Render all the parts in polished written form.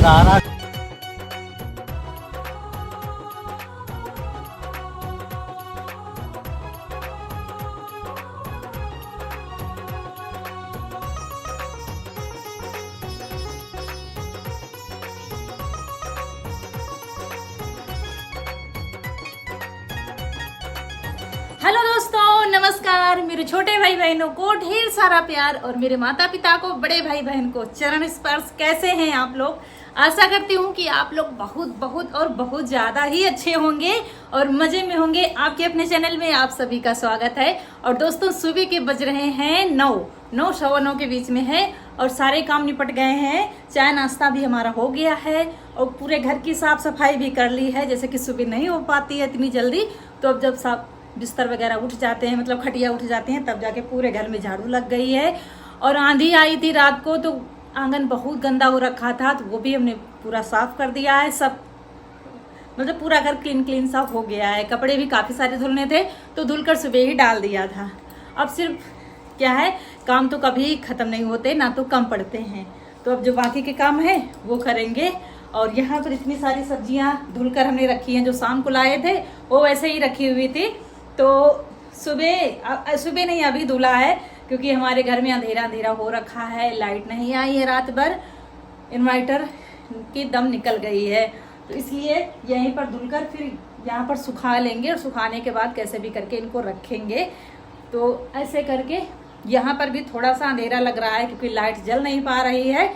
मजा आ रहा है। हेलो दोस्तों, नमस्कार। मेरे छोटे भाई बहनों को ढेर सारा प्यार और मेरे माता पिता को, बड़े भाई बहन को चरण स्पर्श। कैसे हैं आप लोग? आशा करती हूँ कि आप लोग बहुत बहुत और बहुत ज़्यादा ही अच्छे होंगे और मज़े में होंगे। आपके अपने चैनल में आप सभी का स्वागत है। और दोस्तों, सुबह के बज रहे हैं 9 सवा 9 के बीच में है और सारे काम निपट गए हैं। चाय नाश्ता भी हमारा हो गया है और पूरे घर की साफ सफाई भी कर ली है। जैसे कि सुबह नहीं हो पाती है इतनी जल्दी, तो अब जब साफ बिस्तर वगैरह उठ जाते हैं, मतलब खटिया उठ जाते हैं, तब जाके पूरे घर में झाड़ू लग गई है। और आंधी आई थी रात को, तो आंगन बहुत गंदा हो रखा था, तो वो भी हमने पूरा साफ कर दिया है। सब मतलब पूरा घर क्लीन साफ हो गया है। कपड़े भी काफ़ी सारे धुलने थे, तो धुलकर सुबह ही डाल दिया था। अब सिर्फ क्या है, काम तो कभी ख़त्म नहीं होते, ना तो कम पड़ते हैं। तो अब जो बाकी के काम है वो करेंगे। और यहाँ पर इतनी सारी सब्जियाँ धुलकर हमने रखी हैं, जो शाम को लाए थे वो वैसे ही रखी हुई थी। तो सुबह नहीं, अभी धुला है, क्योंकि हमारे घर में अंधेरा अंधेरा हो रखा है। लाइट नहीं आई है रात भर, इन्वर्टर की दम निकल गई है, तो इसलिए यहीं पर धुलकर फिर यहाँ पर सुखा लेंगे और सुखाने के बाद कैसे भी करके इनको रखेंगे। तो ऐसे करके यहाँ पर भी थोड़ा सा अंधेरा लग रहा है, क्योंकि लाइट जल नहीं पा रही है।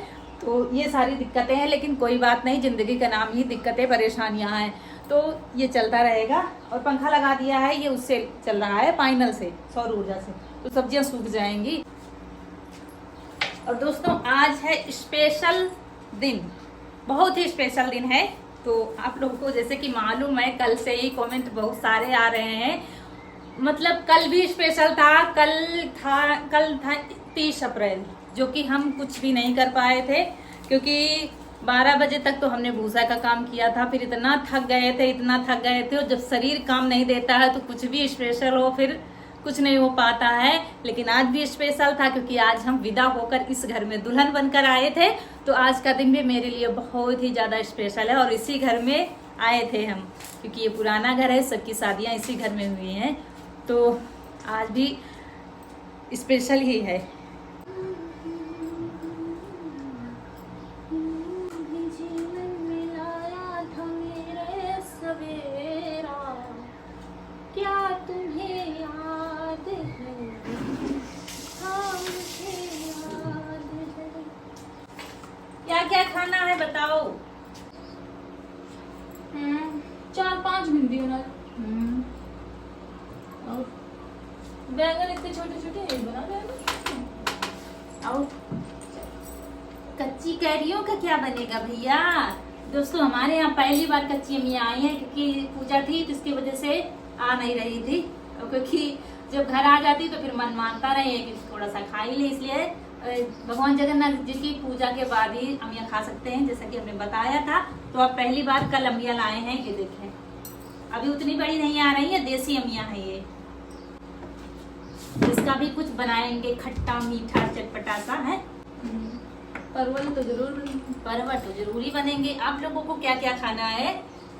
तो ये सारी दिक्कतें हैं, लेकिन कोई बात नहीं, ज़िंदगी का नाम ही दिक्कतें परेशानियाँ हैं, तो ये चलता रहेगा। और पंखा लगा दिया है, ये उससे चल रहा है, पाइनल से, सौर ऊर्जा से, तो सब्जियां सूख जाएंगी। और दोस्तों, आज है स्पेशल दिन, बहुत ही स्पेशल दिन है। तो आप लोगों को जैसे कि मालूम है, कल से ही कमेंट बहुत सारे आ रहे हैं। मतलब कल भी स्पेशल था, कल था 30 अप्रैल, जो कि हम कुछ भी नहीं कर पाए थे, क्योंकि 12 बजे तक तो हमने भूसा का काम किया था। फिर इतना थक गए थे, और जब शरीर काम नहीं देता है तो कुछ भी स्पेशल हो फिर कुछ नहीं हो पाता है। लेकिन आज भी स्पेशल था, क्योंकि आज हम विदा होकर इस घर में दुल्हन बनकर आए थे। तो आज का दिन भी मेरे लिए बहुत ही ज़्यादा स्पेशल है, और इसी घर में आए थे हम, क्योंकि ये पुराना घर है, सबकी शादियाँ इसी घर में हुई हैं। तो आज भी स्पेशल ही है। क्या तुम्हें याद है? हाँ, मुझे याद है। क्या क्या खाना है बताओ? 4-5 भिंडी बना। और बैंगन इतने छोटे छोटे एक बना बैंगन। और कच्ची कैरियों का क्या बनेगा भैया? दोस्तों, हमारे यहाँ पहली बार कच्ची अम्मियाँ आई हैं, क्योंकि पूजा थी तो इसकी वजह से आ नहीं रही थी। और क्योंकि जब घर आ जाती तो फिर मन मानता रहे कि थोड़ा सा खा ही ले, इसलिए भगवान जगन्नाथ जी की पूजा के बाद ही अम्मियाँ खा सकते हैं, जैसा कि हमने बताया था। तो अब पहली बार कल अम्मियाँ लाए हैं, ये देखें। अभी उतनी बड़ी नहीं आ रही है, देसी अम्मियाँ हैं ये। इसका भी कुछ बनाएंगे, खट्टा मीठा चटपटा सा है। परवल तो जरूरी बनेंगे। आप लोगों को क्या क्या खाना है?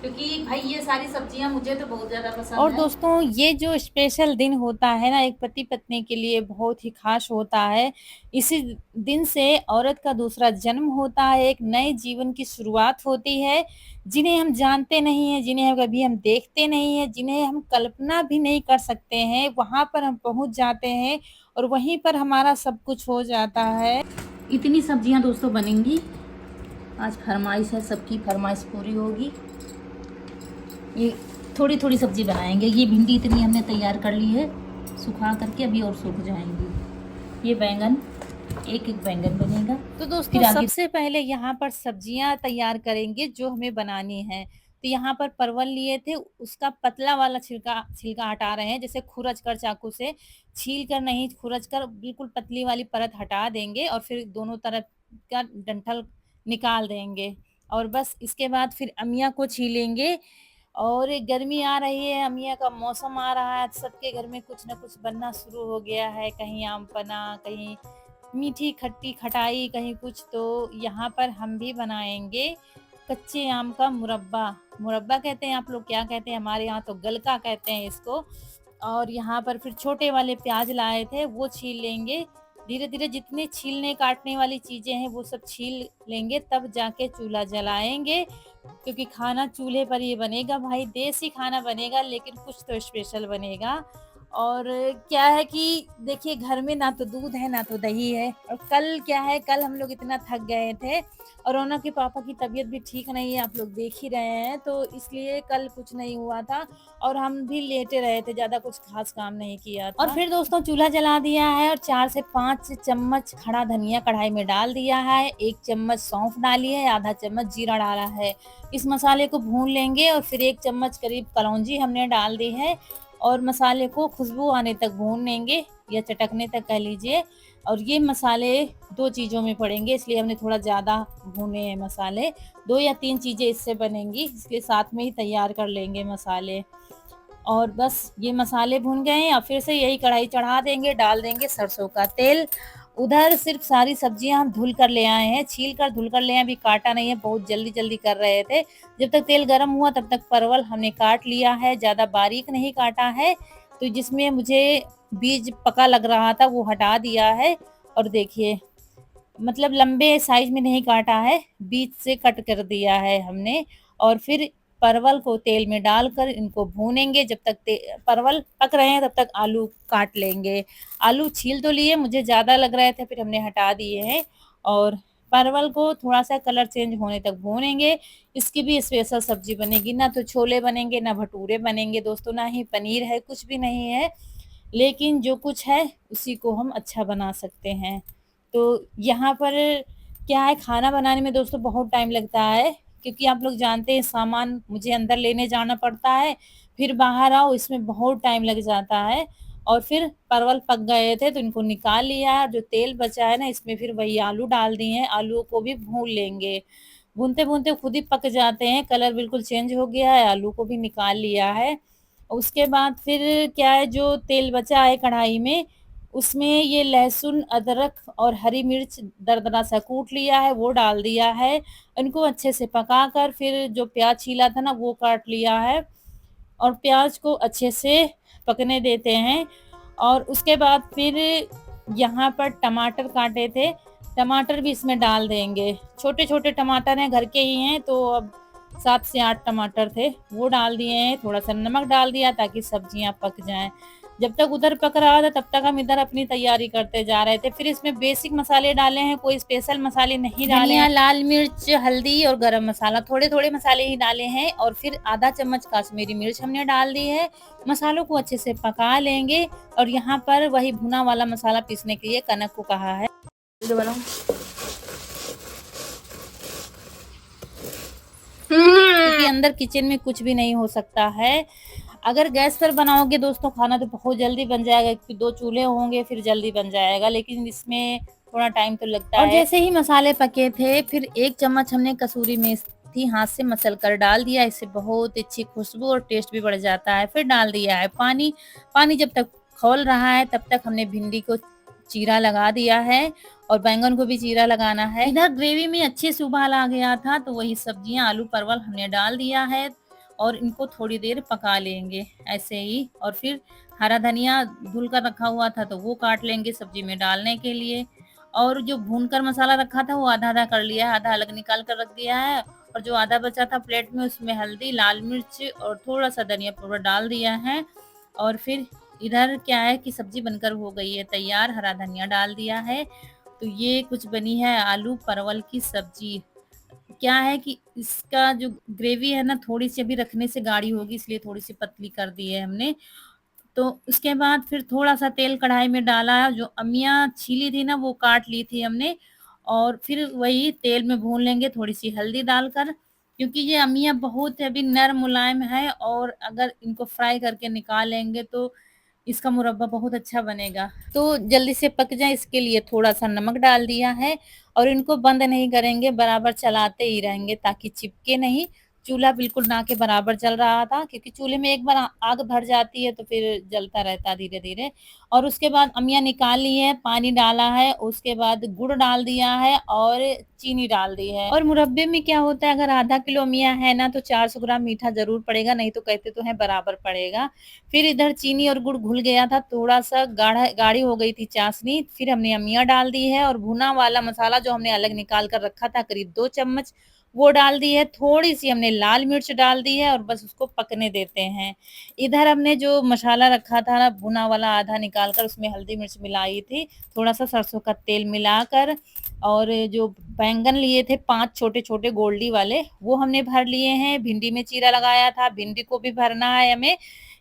क्योंकि भाई ये सारी सब्जियां मुझे तो बहुत ज्यादा पसंद और है। दोस्तों, ये जो स्पेशल दिन होता है ना, एक पति पत्नी के लिए बहुत ही खास होता है। इसी दिन से औरत का दूसरा जन्म होता है, एक नए जीवन की शुरुआत होती है। जिन्हें हम जानते नहीं हैं, जिन्हें कभी हम देखते नहीं हैं, जिन्हें हम कल्पना भी नहीं कर सकते हैं, वहाँ पर हम पहुँच जाते हैं और वहीं पर हमारा सब कुछ हो जाता है। इतनी सब्जियां दोस्तों बनेंगी। आज फरमाइश है, सबकी फरमाइश पूरी होगी। ये थोड़ी थोड़ी सब्जी बनाएंगे। ये भिंडी इतनी हमने तैयार कर ली है, सुखा करके अभी और सूख जाएंगी। ये बैंगन, एक एक बैंगन बनेगा। तो दोस्तों, सबसे पहले यहाँ पर सब्जियां तैयार करेंगे जो हमें बनानी है। तो यहाँ पर परवल लिए थे, उसका पतला वाला छिलका हटा रहे हैं, जैसे खुरच कर चाकू से, छील कर नहीं, खुरच कर बिल्कुल पतली वाली परत हटा देंगे और फिर दोनों तरफ का डंठल निकाल देंगे। और बस इसके बाद फिर अमिया को छीलेंगे। और गर्मी आ रही है, अमिया का मौसम आ रहा है, सबके घर में कुछ ना कुछ बनना शुरू हो गया है। कहीं आम पन्ना, कहीं मीठी खट्टी खटाई कहीं कुछ, तो यहाँ पर हम भी बनाएंगे कच्चे आम का मुरब्बा। मुरब्बा कहते हैं, आप लोग क्या कहते हैं, हमारे यहाँ तो गलका कहते हैं इसको। और यहाँ पर फिर छोटे वाले प्याज लाए थे, वो छील लेंगे। धीरे धीरे जितनी छीलने काटने वाली चीजें हैं वो सब छील लेंगे, तब जाके चूल्हा जलाएंगे, क्योंकि खाना चूल्हे पर ये बनेगा भाई। देसी खाना बनेगा, लेकिन कुछ तो स्पेशल बनेगा। और क्या है कि देखिए, घर में ना तो दूध है ना तो दही है। और कल क्या है, कल हम लोग इतना थक गए थे, और रौनक के पापा की तबीयत भी ठीक नहीं है, आप लोग देख ही रहे हैं, तो इसलिए कल कुछ नहीं हुआ था और हम भी लेटे रहे थे, ज्यादा कुछ खास काम नहीं किया था। और फिर दोस्तों चूल्हा जला दिया है और 4 से 5 चम्मच खड़ा धनिया कढ़ाई में डाल दिया है, 1 चम्मच सौंफ डाली है, आधा चम्मच जीरा डाला है। इस मसाले को भून लेंगे और फिर 1 चम्मच करीब कलौंजी हमने डाल दी है, और मसाले को खुशबू आने तक भून लेंगे, या चटकने तक कह लीजिए। और ये मसाले 2 चीज़ों में पड़ेंगे, इसलिए हमने थोड़ा ज़्यादा भुने हैं मसाले। 2 या 3 चीज़ें इससे बनेंगी, इसलिए साथ में ही तैयार कर लेंगे मसाले। और बस ये मसाले भुन गए हैं, और फिर से यही कढ़ाई चढ़ा देंगे, डाल देंगे सरसों का तेल। उधर सिर्फ सारी सब्जियां हम धुल कर ले आए हैं, छील कर धुल कर ले आए, अभी काटा नहीं है, बहुत जल्दी जल्दी कर रहे थे। जब तक तेल गर्म हुआ तब तक परवल हमने काट लिया है, ज़्यादा बारीक नहीं काटा है, तो जिसमें मुझे बीज पका लग रहा था वो हटा दिया है। और देखिए, मतलब लंबे साइज में नहीं काटा है, बीच से कट कर दिया है हमने। और फिर परवल को तेल में डालकर इनको भूनेंगे, जब तक परवल पक रहे हैं तब तक आलू काट लेंगे। आलू छील तो लिए, मुझे ज़्यादा लग रहे थे, फिर हमने हटा दिए हैं। और परवल को थोड़ा सा कलर चेंज होने तक भूनेंगे। इसकी भी स्पेशल सब्जी बनेगी, ना तो छोले बनेंगे ना भटूरे बनेंगे दोस्तों, ना ही पनीर है, कुछ भी नहीं है, लेकिन जो कुछ है उसी को हम अच्छा बना सकते हैं। तो यहाँ पर क्या है, खाना बनाने में दोस्तों बहुत टाइम लगता है, क्योंकि आप लोग जानते हैं सामान मुझे अंदर लेने जाना पड़ता है, फिर बाहर आओ, इसमें बहुत टाइम लग जाता है। और फिर परवल पक गए थे तो इनको निकाल लिया, जो तेल बचा है ना इसमें फिर वही आलू डाल दिए हैं, आलू को भी भून लेंगे। भूनते भूनते खुद ही पक जाते हैं, कलर बिल्कुल चेंज हो गया है, आलू को भी निकाल लिया है। उसके बाद फिर क्या है, जो तेल बचा है कढ़ाई में, उसमें ये लहसुन अदरक और हरी मिर्च दरदरा सा कूट लिया है वो डाल दिया है। इनको अच्छे से पकाकर फिर जो प्याज छीला था ना वो काट लिया है, और प्याज को अच्छे से पकने देते हैं। और उसके बाद फिर यहाँ पर टमाटर काटे थे, टमाटर भी इसमें डाल देंगे। छोटे छोटे टमाटर हैं, घर के ही हैं, तो अब 7 से 8 टमाटर थे वो डाल दिए हैं। थोड़ा सा नमक डाल दिया ताकि सब्जियां पक जाएं। जब तक उधर पक रहा था तब तक हम इधर अपनी तैयारी करते जा रहे थे। फिर इसमें बेसिक मसाले डाले हैं, कोई स्पेशल मसाले नहीं डाले हैं। लाल मिर्च, हल्दी और गरम मसाला, थोड़े थोड़े मसाले ही डाले हैं। और फिर आधा चम्मच कश्मीरी मिर्च हमने डाल दी है। मसालों को अच्छे से पका लेंगे, और यहाँ पर वही भुना वाला मसाला पीसने के लिए कनक को कहा है, क्योंकि अंदर किचन में कुछ भी नहीं हो सकता है। अगर गैस पर बनाओगे दोस्तों खाना तो बहुत जल्दी बन जाएगा, क्योंकि 2 चूल्हे होंगे, फिर जल्दी बन जाएगा, लेकिन इसमें थोड़ा टाइम तो लगता है। और जैसे ही मसाले पके थे, फिर 1 चम्मच हमने कसूरी मेथी हाथ से मसल कर डाल दिया, इससे बहुत अच्छी खुशबू और टेस्ट भी बढ़ जाता है। फिर डाल दिया है पानी। पानी जब तक खौल रहा है तब तक हमने भिंडी को चीरा लगा दिया है, और बैंगन को भी चीरा लगाना है। इधर ग्रेवी में अच्छे से उबाल आ गया था, तो वही सब्जियां आलू परवल हमने डाल दिया है, और इनको थोड़ी देर पका लेंगे ऐसे ही। और फिर हरा धनिया धुल कर रखा हुआ था तो वो काट लेंगे सब्जी में डालने के लिए। और जो भूनकर मसाला रखा था वो आधा आधा कर लिया है, आधा अलग निकाल कर रख दिया है, और जो आधा बचा था प्लेट में उसमें हल्दी, लाल मिर्च और थोड़ा सा धनिया पाउडर डाल दिया है। और फिर इधर क्या है कि सब्जी बनकर हो गई है तैयार, हरा धनिया डाल दिया है। तो ये कुछ बनी है आलू परवल की सब्जी। क्या है कि इसका जो ग्रेवी है ना, थोड़ी सी अभी रखने से गाढ़ी होगी, इसलिए थोड़ी सी पतली कर दी है हमने। तो उसके बाद फिर थोड़ा सा तेल कढ़ाई में डाला, जो अमिया छीली थी ना वो काट ली थी हमने, और फिर वही तेल में भून लेंगे थोड़ी सी हल्दी डालकर, क्योंकि ये अमिया बहुत अभी नरम मुलायम है, और अगर इनको फ्राई करके निकालेंगे तो इसका मुरब्बा बहुत अच्छा बनेगा। तो जल्दी से पक जाए इसके लिए थोड़ा सा नमक डाल दिया है, और इनको बंद नहीं करेंगे, बराबर चलाते ही रहेंगे ताकि चिपके नहीं। चूल्हा बिल्कुल ना के बराबर जल रहा था, क्योंकि चूल्हे में एक बार आग भर जाती है तो फिर जलता रहता है धीरे धीरे। और उसके बाद अमिया निकाल ली है, पानी डाला है, उसके बाद गुड़ डाल दिया है और चीनी डाल दी है। और मुरब्बे में क्या होता है, अगर आधा किलो अमिया है ना तो 400 ग्राम मीठा जरूर पड़ेगा, नहीं तो कहते तो है बराबर पड़ेगा। फिर इधर चीनी और गुड़ घुल गया था, थोड़ा सा गाढ़ी हो गई थी चाशनी। फिर हमने अमिया डाल दी है और भुना वाला मसाला जो हमने अलग निकाल कर रखा था करीब 2 चम्मच, वो डाल दी है। थोड़ी सी हमने लाल मिर्च डाल दी है और बस उसको पकने देते हैं। इधर हमने जो मसाला रखा था ना भुना वाला, आधा निकाल कर उसमें हल्दी मिर्च मिलाई थी, थोड़ा सा सरसों का तेल मिलाकर। और जो बैंगन लिए थे 5 छोटे छोटे गोल्डी वाले, वो हमने भर लिए हैं। भिंडी में चीरा लगाया था, भिंडी को भी भरना है हमें।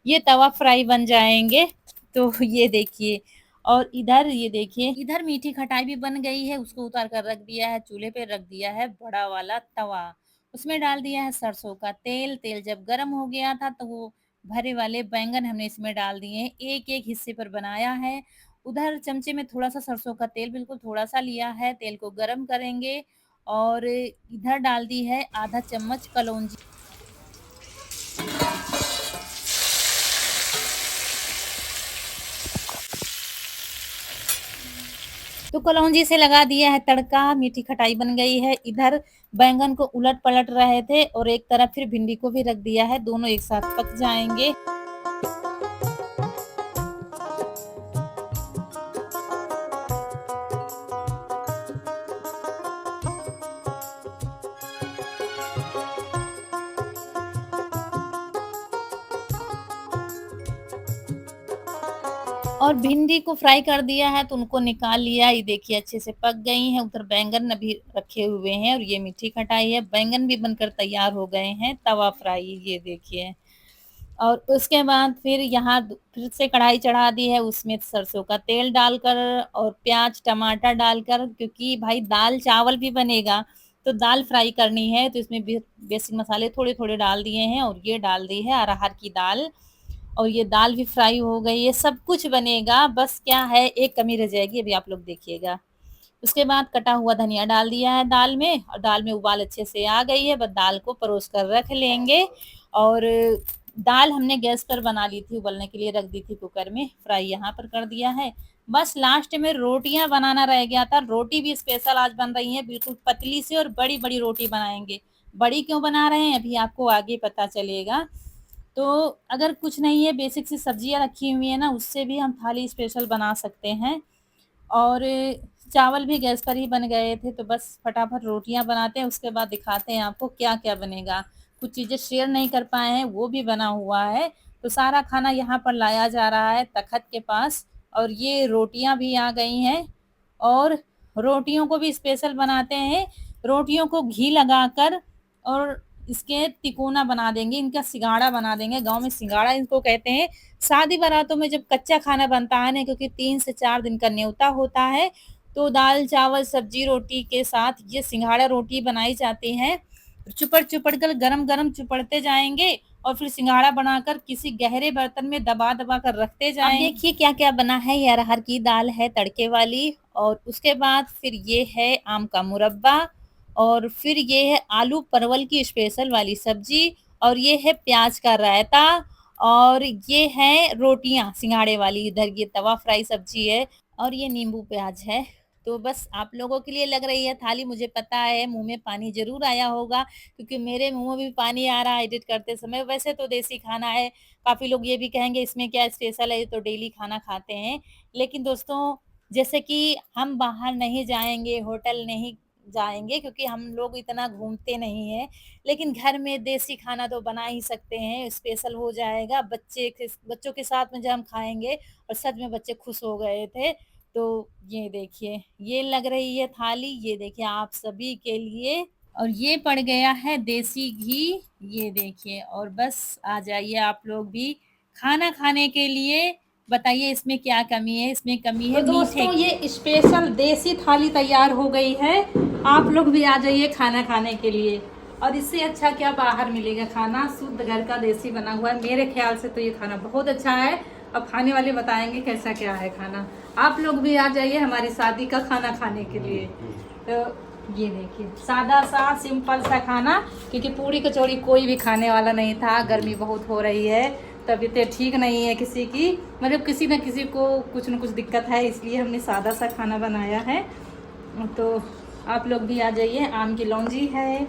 ये तवा फ्राई बन जाएंगे। तो ये देखिए, और इधर ये देखिए, इधर मीठी खटाई भी बन गई है, उसको उतार कर रख दिया है, चूल्हे पे रख दिया है बड़ा वाला तवा। उसमें डाल दिया है सरसों का तेल। तेल जब गर्म हो गया था तो वो भरे वाले बैंगन हमने इसमें डाल दिए हैं, एक एक हिस्से पर बनाया है। उधर चमचे में थोड़ा सा सरसों का तेल, बिल्कुल थोड़ा सा लिया है, तेल को गर्म करेंगे। और इधर डाल दी है आधा चम्मच कलौंजी। तो कलौंजी से लगा दिया है तड़का, मीठी खटाई बन गई है। इधर बैंगन को उलट पलट रहे थे और एक तरफ फिर भिंडी को भी रख दिया है, दोनों एक साथ पक जाएंगे। और भिंडी को फ्राई कर दिया है तो उनको निकाल लिया। ये देखिए अच्छे से पक गई हैं। उधर बैंगन अभी रखे हुए हैं और ये मीठी खटाई है। बैंगन भी बनकर तैयार हो गए हैं, तवा फ्राई, ये देखिए। और उसके बाद फिर यहाँ फिर से कढ़ाई चढ़ा दी है, उसमें सरसों का तेल डालकर और प्याज टमाटर डालकर, क्योंकि भाई दाल चावल भी बनेगा तो दाल फ्राई करनी है, तो इसमें बेसिक मसाले थोड़े थोड़े डाल दिए हैं। और ये डाल दी है अरहर की दाल, और ये दाल भी फ्राई हो गई है। सब कुछ बनेगा, बस क्या है एक कमी रह जाएगी, अभी आप लोग देखिएगा। उसके बाद कटा हुआ धनिया डाल दिया है दाल में, और दाल में उबाल अच्छे से आ गई है, बस दाल को परोस कर रख लेंगे। और दाल हमने गैस पर बना ली थी, उबलने के लिए रख दी थी कुकर में, फ्राई यहाँ पर कर दिया है। बस लास्ट में रोटियां बनाना रह गया था। रोटी भी स्पेशल आज बन रही है, बिल्कुल पतली सी और बड़ी बड़ी रोटी बनाएंगे। बड़ी क्यों बना रहे हैं अभी आपको आगे पता चलेगा। तो अगर कुछ नहीं है, बेसिक सी सब्जियां रखी हुई है ना, उससे भी हम थाली स्पेशल बना सकते हैं। और चावल भी गैस पर ही बन गए थे, तो बस फटाफट रोटियां बनाते हैं, उसके बाद दिखाते हैं आपको क्या क्या बनेगा। कुछ चीज़ें शेयर नहीं कर पाए हैं, वो भी बना हुआ है। तो सारा खाना यहाँ पर लाया जा रहा है तखत के पास, और ये रोटियां भी आ गई हैं। और रोटियों को भी स्पेशल बनाते हैं, रोटियों को घी लगाकर और इसके तिकोना बना देंगे, इनका सिंगाड़ा बना देंगे। गांव में सिंगाड़ा इनको कहते हैं। शादी बारातों में जब कच्चा खाना बनता है ना, क्योंकि 3 से 4 दिन का न्योता होता है, तो दाल चावल सब्जी रोटी के साथ ये सिंघाड़ा रोटी बनाई जाती है। चुपड़ चुपड़ कर गरम गरम चुपड़ते जाएंगे और फिर सिंघाड़ा बनाकर किसी गहरे बर्तन में दबा दबा कर रखते जाएंगे। देखिए क्या क्या बना है। ये अरहर की दाल है तड़के वाली, और उसके बाद फिर ये है आम का मुरब्बा, और फिर ये है आलू परवल की स्पेशल वाली सब्जी, और ये है प्याज का रायता, और ये है रोटियां सिंघाड़े वाली। इधर ये तवा फ्राई सब्जी है, और ये नींबू प्याज है। तो बस आप लोगों के लिए लग रही है थाली, मुझे पता है मुंह में पानी जरूर आया होगा, क्योंकि मेरे मुंह में भी पानी आ रहा है एडिट करते समय। वैसे तो देसी खाना है, काफी लोग ये भी कहेंगे इसमें क्या स्पेशल है, ये तो डेली खाना खाते हैं। लेकिन दोस्तों, जैसे कि हम बाहर नहीं जाएंगे, होटल नहीं जाएंगे, क्योंकि हम लोग इतना घूमते नहीं हैं, लेकिन घर में देसी खाना तो बना ही सकते हैं, स्पेशल हो जाएगा। बच्चों के साथ में जब हम खाएंगे, और सच में बच्चे खुश हो गए थे। तो ये देखिए, ये लग रही है थाली, ये देखिए आप सभी के लिए। और ये पड़ गया है देसी घी, ये देखिए। और बस आ जाइए आप लोग भी खाना खाने के लिए। बताइए इसमें क्या कमी है। इसमें कमी है तो दोस्तों, ये स्पेशल देसी थाली तैयार हो गई है। आप लोग भी आ जाइए खाना खाने के लिए। और इससे अच्छा क्या बाहर मिलेगा खाना, शुद्ध घर का देसी बना हुआ है। मेरे ख्याल से तो ये खाना बहुत अच्छा है। अब खाने वाले बताएंगे कैसा क्या है खाना। आप लोग भी आ जाइए हमारी शादी का खाना खाने के लिए। तो ये देखिए सादा सा सिंपल सा खाना, क्योंकि पूरी कचौड़ी कोई भी खाने वाला नहीं था। गर्मी बहुत हो रही है, तबीयतें ठीक नहीं है किसी की, मतलब किसी न किसी को कुछ न कुछ दिक्कत है, इसलिए हमने सादा सा खाना बनाया है। तो आप लोग भी आ जाइए। आम की लौंजी है,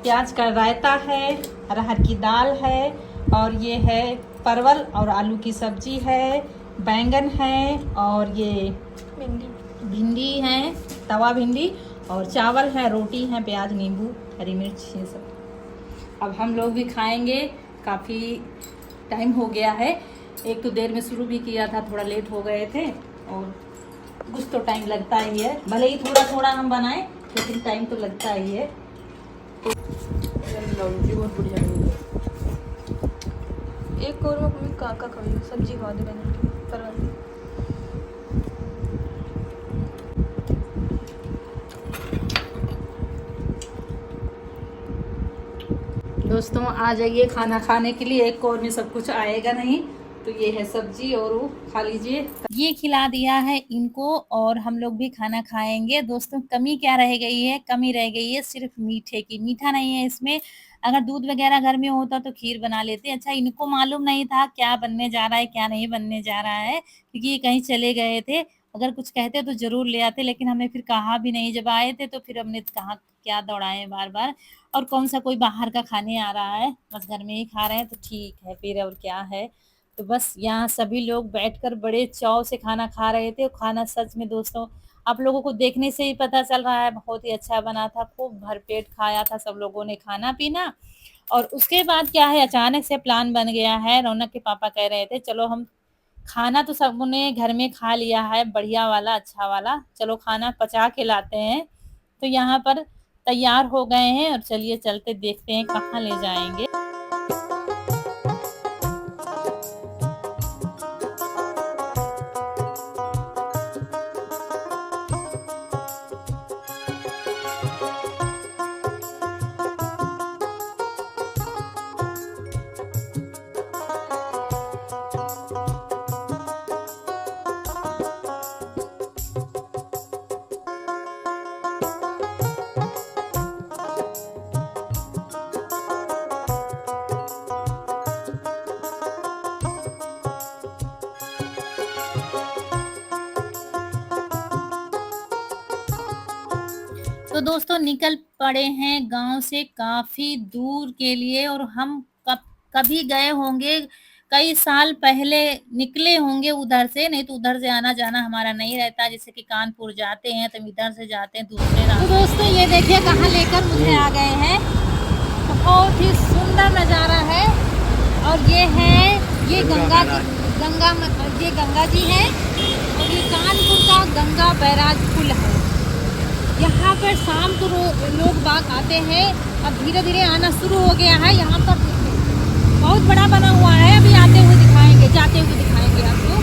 प्याज का रायता है, अरहर की दाल है, और ये है परवल और आलू की सब्जी है, बैंगन है, और ये भिंडी है, तवा भिंडी, और चावल है, रोटी है, प्याज नींबू हरी मिर्च, ये सब। अब हम लोग भी खाएंगे। काफ़ी टाइम हो गया है, एक तो देर में शुरू भी किया था, थोड़ा लेट हो गए थे, और कुछ तो टाइम लगता ही है, भले ही थोड़ा थोड़ा हम बनाएं लेकिन टाइम तो लगता ही है। लौंजी बहुत बढ़िया है। एक और में कोई काका खाई सब्जी खा दे मैंने परवल। दोस्तों आ जाइए खाना खाने के लिए। एक और में सब कुछ आएगा नहीं, तो ये है सब्जी और वो खा लीजिए। ये खिला दिया है इनको और हम लोग भी खाना खाएंगे। दोस्तों कमी क्या रह गई है? कमी रह गई है सिर्फ मीठे की। मीठा नहीं है इसमें। अगर दूध वगैरह घर में होता तो खीर बना लेते। अच्छा इनको मालूम नहीं था क्या बनने जा रहा है क्या नहीं बनने जा रहा है, क्योंकि ये कहीं चले गए थे। अगर कुछ कहते तो जरूर ले आते, लेकिन हमने फिर कहा भी नहीं। जब आए थे तो फिर हमने कहा क्या दौड़ाए बार बार, और कौन सा कोई बाहर का खाने आ रहा है, बस घर में ही खा रहे हैं तो ठीक है फिर, और क्या है। तो बस यहाँ सभी लोग बैठकर बड़े चाव से खाना खा रहे थे। खाना सच में दोस्तों आप लोगों को देखने से ही पता चल रहा है बहुत ही अच्छा बना था। खूब भरपेट खाया था सब लोगों ने खाना पीना। और उसके बाद क्या है, अचानक से प्लान बन गया है। रौनक के पापा कह रहे थे चलो हम, खाना तो सबने घर में खा लिया है बढ़िया वाला अच्छा वाला, चलो खाना पचा के लाते हैं। तो यहाँ पर तैयार हो गए हैं और चलिए चलते देखते हैं कहाँ ले जाएंगे। तो दोस्तों निकल पड़े हैं गांव से काफी दूर के लिए, और हम कभी गए होंगे कई साल पहले निकले होंगे उधर से, नहीं तो उधर से आना जाना हमारा नहीं रहता। जैसे कि कानपुर जाते हैं तो इधर से जाते हैं दूसरे रास्ते। तो दोस्तों ये देखिए कहाँ लेकर मुझे आ गए हैं। बहुत ही सुंदर नज़ारा है। और ये है ये गंगा जी है, और ये कानपुर का गंगा बैराज पुल है। यहाँ पर शाम को लोग बाग आते हैं। अब धीरे धीरे आना शुरू हो गया है। यहाँ पर बहुत बड़ा बना हुआ है, अभी आते हुए दिखाएंगे, जाते हुए दिखाएंगे आपको।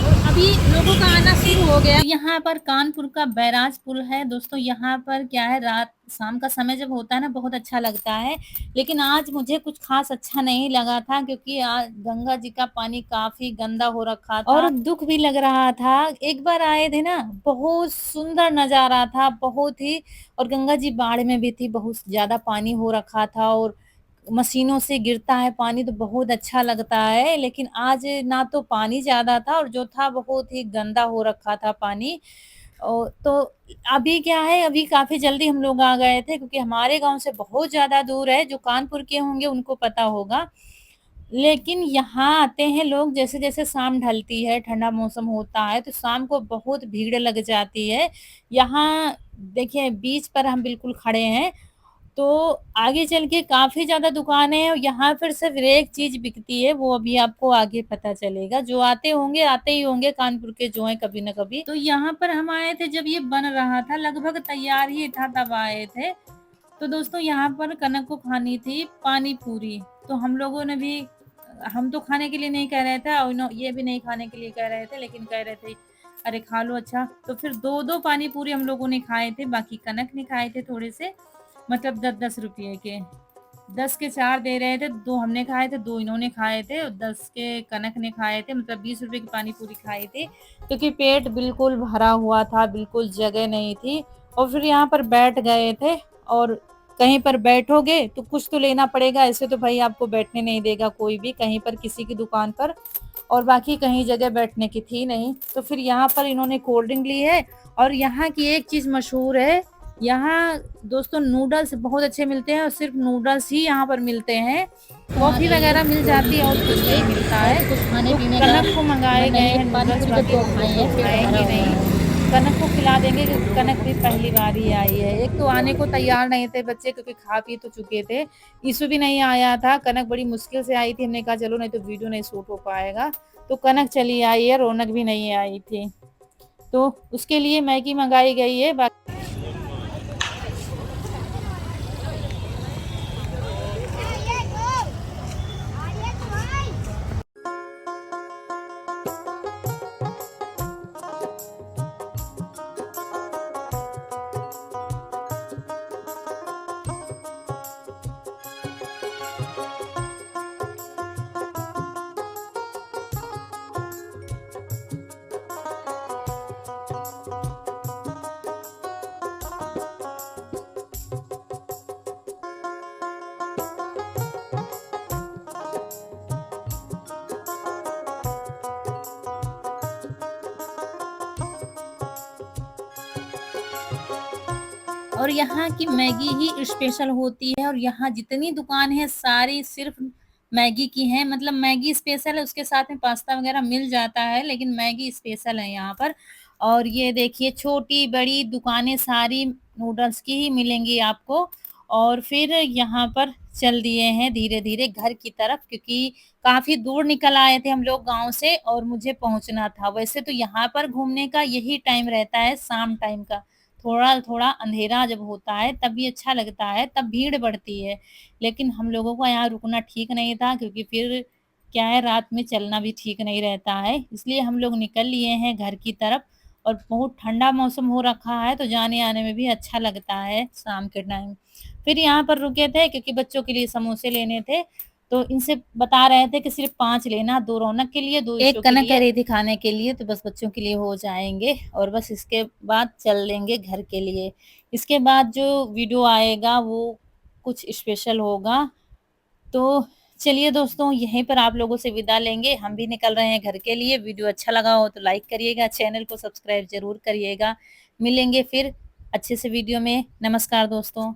और अभी लोगों का आना शुरू हो गया। यहाँ पर कानपुर का बैराज पुल है दोस्तों। यहाँ पर क्या है, रात शाम का समय जब होता है ना बहुत अच्छा लगता है, लेकिन आज मुझे कुछ खास अच्छा नहीं लगा था, क्योंकि आज गंगा जी का पानी काफी गंदा हो रखा था और दुख भी लग रहा था। एक बार आए थे ना, बहुत सुंदर नजारा था बहुत ही। और गंगा जी बाढ़ में भी थी, बहुत ज्यादा पानी हो रखा था और मशीनों से गिरता है पानी तो बहुत अच्छा लगता है। लेकिन आज ना तो पानी ज्यादा था, और जो था बहुत ही गंदा हो रखा था पानी। और तो अभी क्या है, अभी काफी जल्दी हम लोग आ गए थे, क्योंकि हमारे गांव से बहुत ज्यादा दूर है। जो कानपुर के होंगे उनको पता होगा। लेकिन यहाँ आते हैं लोग, जैसे जैसे शाम ढलती है, ठंडा मौसम होता है, तो शाम को बहुत भीड़ लग जाती है। यहाँ देखिए बीच पर हम बिल्कुल खड़े हैं, तो आगे चल के काफी ज्यादा दुकानें हैं। और यहाँ फिर सिर्फ एक चीज बिकती है, वो अभी आपको आगे पता चलेगा। जो आते होंगे आते ही होंगे, कानपुर के जो है कभी न कभी। तो यहाँ पर हम आए थे जब ये बन रहा था, लगभग तैयार ही था तब आए थे। तो दोस्तों यहाँ पर कनक को खानी थी पानी पूरी, तो हम लोगों ने भी, हम तो खाने के लिए नहीं कह रहे थे और ये भी नहीं खाने के लिए कह रहे थे, लेकिन कह रहे थे अरे खा लो। अच्छा तो फिर दो दो पानी पूरी हम लोगों ने खाए थे, बाकी कनक नहीं खाए थे थोड़े से, मतलब 10-10 रुपये के 10 के 4 दे रहे थे, 2 हमने खाए थे, 2 इन्होंने खाए थे और 10 के कनक ने खाए थे, मतलब 20 रुपए की पानी पूरी खाई थी, क्योंकि पेट बिल्कुल भरा हुआ था, बिल्कुल जगह नहीं थी। और फिर यहाँ पर बैठ गए थे, और कहीं पर बैठोगे तो कुछ तो लेना पड़ेगा, ऐसे तो भाई आपको बैठने नहीं देगा कोई भी, कहीं पर किसी की दुकान पर, और बाकी कहीं जगह बैठने की थी नहीं। तो फिर यहाँ पर इन्होंने कोल्ड ड्रिंक ली है। और यहाँ की एक चीज़ मशहूर है, यहाँ दोस्तों नूडल्स बहुत अच्छे मिलते हैं, और सिर्फ नूडल्स ही यहाँ पर मिलते हैं, कॉफ़ी वगैरह मिल जाती है और कुछ नहीं मिलता है। कुछ खाने तो पीने का कनक को मंगाए गए हैं नूडल्स, बाकी हम लोग तो खाएंगे नहीं, कनक को खिला देंगे क्योंकि कनक भी पहली बार ही आई है। एक तो आने को तैयार नहीं थे बच्चे, क्योंकि खा पी तो चुके थे, ईशु भी नहीं आया था, कनक बड़ी मुश्किल से आई थी, हमने कहा चलो नहीं तो वीडियो नहीं शूट हो पाएगा, तो कनक चली आई है, रौनक भी नहीं आई थी, तो उसके लिए मैगी मंगाई गई है। और यहाँ की मैगी ही स्पेशल होती है, और यहाँ जितनी दुकान है सारी सिर्फ मैगी की हैं, मतलब मैगी स्पेशल है, उसके साथ में पास्ता वगैरह मिल जाता है, लेकिन मैगी स्पेशल है यहाँ पर। और ये देखिए छोटी बड़ी दुकानें सारी नूडल्स की ही मिलेंगी आपको। और फिर यहाँ पर चल दिए हैं धीरे धीरे घर की तरफ, क्योंकि काफी दूर निकल आए थे हम लोग गांव से, और मुझे पहुंचना था। वैसे तो यहाँ पर घूमने का यही टाइम रहता है, शाम टाइम का, थोड़ा थोड़ा अंधेरा जब होता है तब भी अच्छा लगता है, तब भीड़ बढ़ती है, लेकिन हम लोगों को यहाँ रुकना ठीक नहीं था, क्योंकि फिर क्या है, रात में चलना भी ठीक नहीं रहता है, इसलिए हम लोग निकल लिए हैं घर की तरफ। और बहुत ठंडा मौसम हो रखा है, तो जाने आने में भी अच्छा लगता है शाम के टाइम। फिर यहाँ पर रुके थे क्योंकि बच्चों के लिए समोसे लेने थे, तो इनसे बता रहे थे कि सिर्फ 5 लेना, 2 रौनक के लिए, 2 एक कनक कह रही थी खाने के लिए, तो बस बच्चों के लिए हो जाएंगे, और बस इसके बाद चल देंगे घर के लिए। इसके बाद जो वीडियो आएगा वो कुछ स्पेशल होगा। तो चलिए दोस्तों, यहीं पर आप लोगों से विदा लेंगे, हम भी निकल रहे हैं घर के लिए। वीडियो अच्छा लगा हो तो लाइक करिएगा, चैनल को सब्सक्राइब जरूर करिएगा। मिलेंगे फिर अच्छे से वीडियो में। नमस्कार दोस्तों।